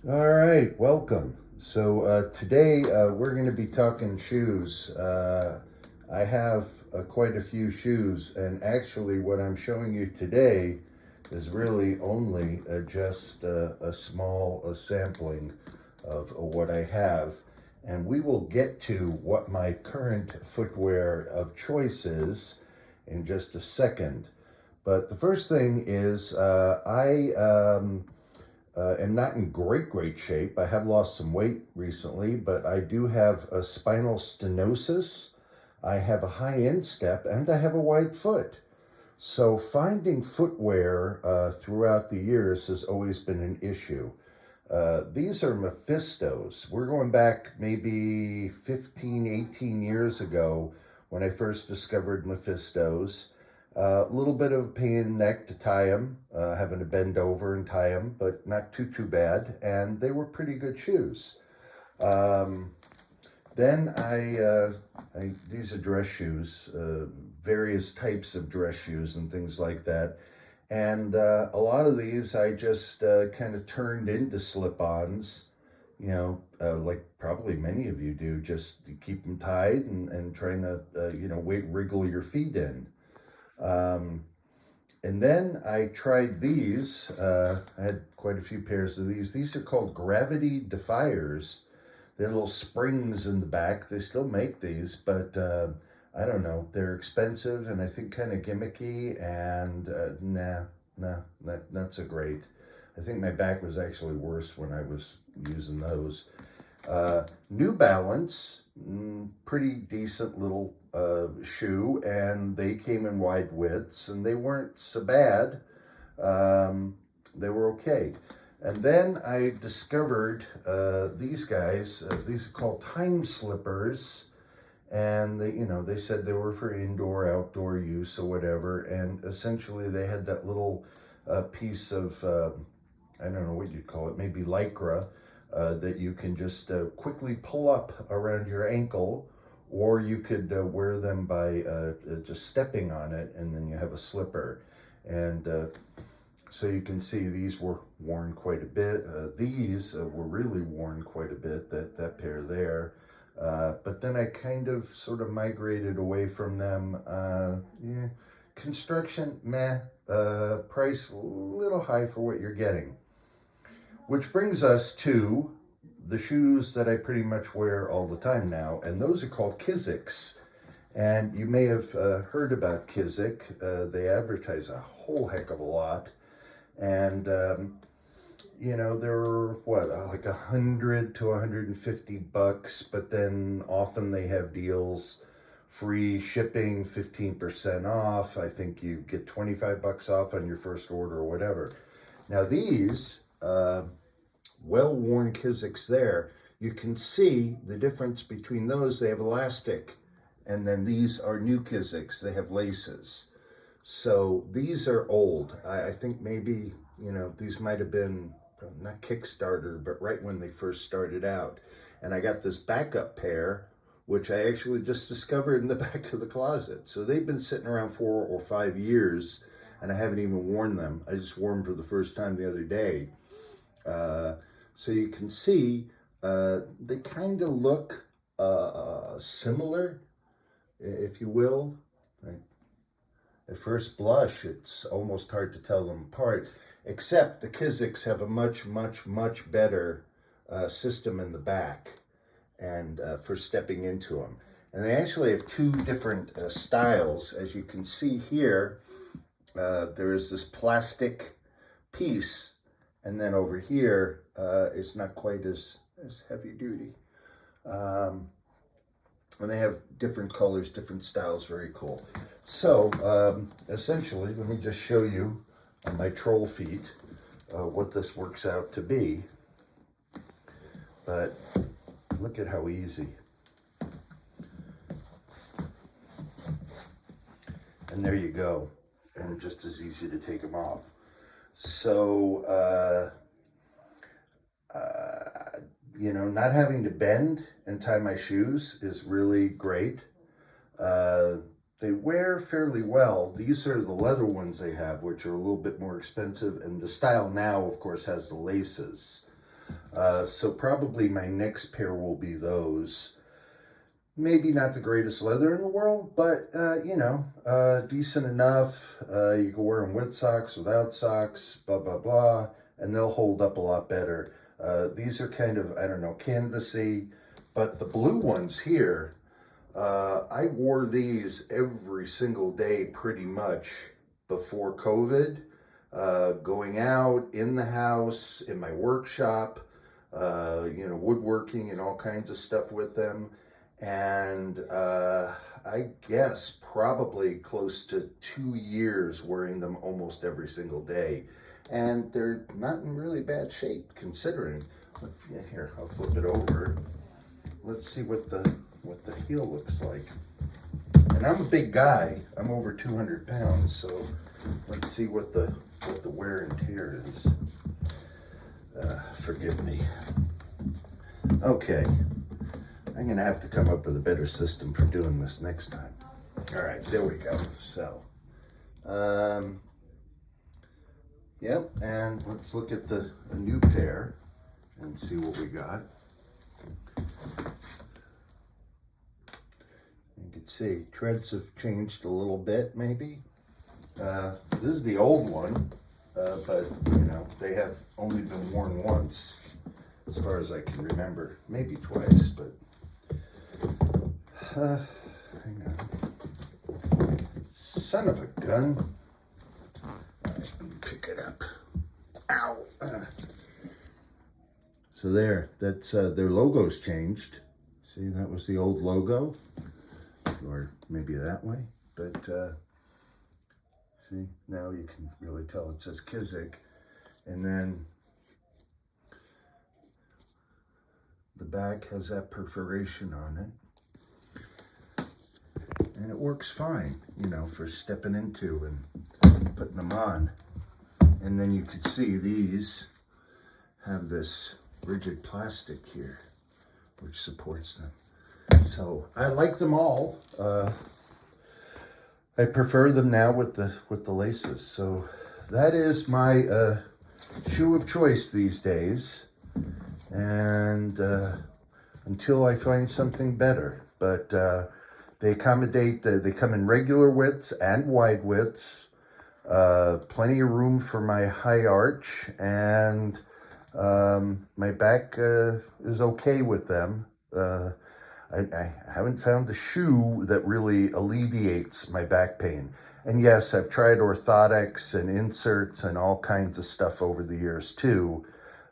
All right, welcome. So today we're going to be talking shoes. I have quite a few shoes, and actually, what I'm showing you today is really only just a small sampling of what I have. And we will get to what my current footwear of choice is in just a second. But the first thing is I am not in great shape. I have lost some weight recently, but I do have a spinal stenosis. I have a high instep and I have a wide foot. So finding footwear throughout the years has always been an issue. These are Mephistos. We're going back maybe 15, 18 years ago when I first discovered Mephistos. A little bit of a pain in the neck to tie them, having to bend over and tie them, but not too bad. And they were pretty good shoes. Um, then these are dress shoes, various types of dress shoes and things like that. And a lot of these I just kind of turned into slip-ons, like probably many of you do, just to keep them tied and trying to, wiggle your feet in. Um, and then I tried these. I had quite a few pairs of these. These are called Gravity Defiers. They're little springs in the back. They still make these, but I don't know. They're expensive and I think kind of gimmicky, and not so great. I think my back was actually worse when I was using those. New Balance, pretty decent little shoe, and they came in wide widths, and they weren't so bad. They were okay. And then I discovered these guys. These are called Time Slippers, and they said they were for indoor, outdoor use or whatever. And essentially, they had that little piece of I don't know what you'd call it, maybe lycra, that you can just quickly pull up around your ankle, or you could wear them by just stepping on it, and then you have a slipper. And so you can see these were worn quite a bit. These were really worn quite a bit, that pair there. But then I kind of sort of migrated away from them. Yeah, construction, meh. Price a little high for what you're getting. Which brings us to the shoes that I pretty much wear all the time now, and those are called Kiziks. And you may have heard about Kizik. They advertise a whole heck of a lot. And, they're like 100 to 150 bucks, but then often they have deals, free shipping, 15% off. I think you get 25 bucks off on your first order or whatever. Now these, well-worn Kiziks there, you can see the difference between those. They have elastic, and then these are new Kiziks. They have laces. So these are old. I think maybe, these might have been not Kickstarter, but right when they first started out. And I got this backup pair, which I actually just discovered in the back of the closet. So they've been sitting around 4 or 5 years, and I haven't even worn them. I just wore them for the first time the other day. So you can see they kind of look similar, if you will. At first blush, it's almost hard to tell them apart, except the Kiziks have a much better system in the back and for stepping into them. And they actually have two different styles. As you can see here, there is this plastic piece, and then over here, it's not quite as heavy duty. And they have different colors, different styles, very cool. So essentially, let me just show you on my troll feet what this works out to be. But look at how easy. And there you go. And just as easy to take them off. So, not having to bend and tie my shoes is really great. They wear fairly well. These are the leather ones they have, which are a little bit more expensive. And the style now, of course, has the laces. So probably my next pair will be those. Maybe not the greatest leather in the world, but, you know, decent enough. You can wear them with socks, without socks, blah, blah, blah, and they'll hold up a lot better. These are kind of, I don't know, canvasy, but the blue ones here, I wore these every single day pretty much before COVID, going out, in the house, in my workshop, you know, woodworking and all kinds of stuff with them. And I guess probably close to 2 years wearing them almost every single day. And they're not in really bad shape considering. Yeah, here, I'll flip it over. Let's see what the heel looks like. And I'm a big guy. I'm over 200 pounds, so let's see what the wear and tear is. Forgive me. Okay. I'm gonna have to come up with a better system for doing this next time. All right, there we go. So, yep, and let's look at a new pair and see what we got. You can see treads have changed a little bit, maybe. This is the old one, but you know, they have only been worn once, as far as I can remember. Maybe twice, but hang on. Son of a gun. All right, let me pick it up. Ow! So there, that's their logo's changed. See, that was the old logo, or maybe that way. But see, now you can really tell it says Kiziks, and then the back has that perforation on it. And it works fine, you know, for stepping into and putting them on. And then you can see these have this rigid plastic here, which supports them. So I like them all. I prefer them now with the laces. So that is my shoe of choice these days. And until I find something better. But they accommodate, they come in regular widths and wide widths, plenty of room for my high arch, and my back is okay with them. I haven't found a shoe that really alleviates my back pain. And yes, I've tried orthotics and inserts and all kinds of stuff over the years too,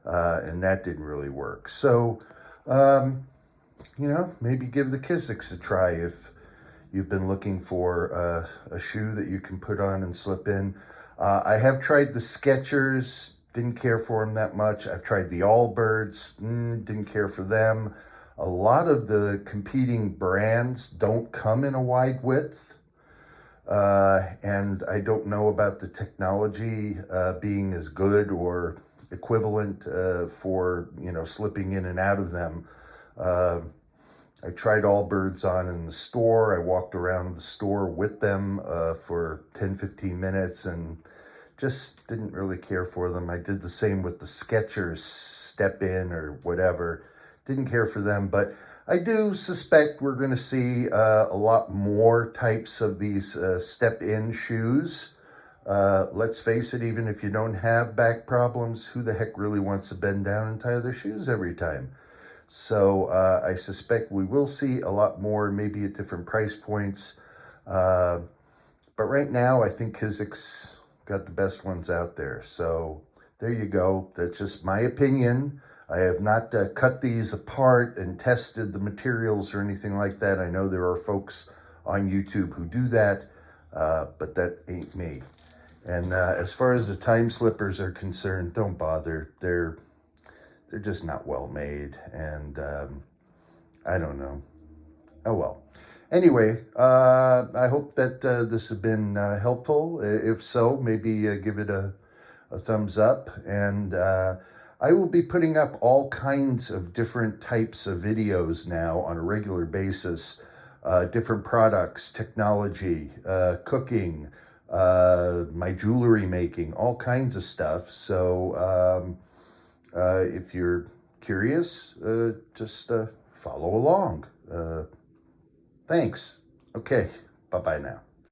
and that didn't really work. So, you know, maybe give the Kiziks a try if you've been looking for a shoe that you can put on and slip in. I have tried the Skechers, didn't care for them that much. I've tried the Allbirds, didn't care for them. A lot of the competing brands don't come in a wide width. And I don't know about the technology being as good or equivalent for, you know, slipping in and out of them. I tried Allbirds on in the store. I walked around the store with them for 10-15 minutes and just didn't really care for them. I did the same with the Skechers Step In or whatever. Didn't care for them, but I do suspect we're going to see a lot more types of these Step In shoes. Let's face it, even if you don't have back problems, who the heck really wants to bend down and tie their shoes every time? So I suspect we will see a lot more, maybe at different price points. But right now, I think Kiziks got the best ones out there. So there you go. That's just my opinion. I have not cut these apart and tested the materials or anything like that. I know there are folks on YouTube who do that, but that ain't me. And as far as the time slippers are concerned, don't bother. They're just not well made, and I don't know. Oh well. Anyway, I hope that this has been helpful. If so, maybe give it a thumbs up, and I will be putting up all kinds of different types of videos now on a regular basis, different products, technology, cooking, my jewelry making, all kinds of stuff. So If you're curious, just follow along. Thanks. Okay, bye-bye now.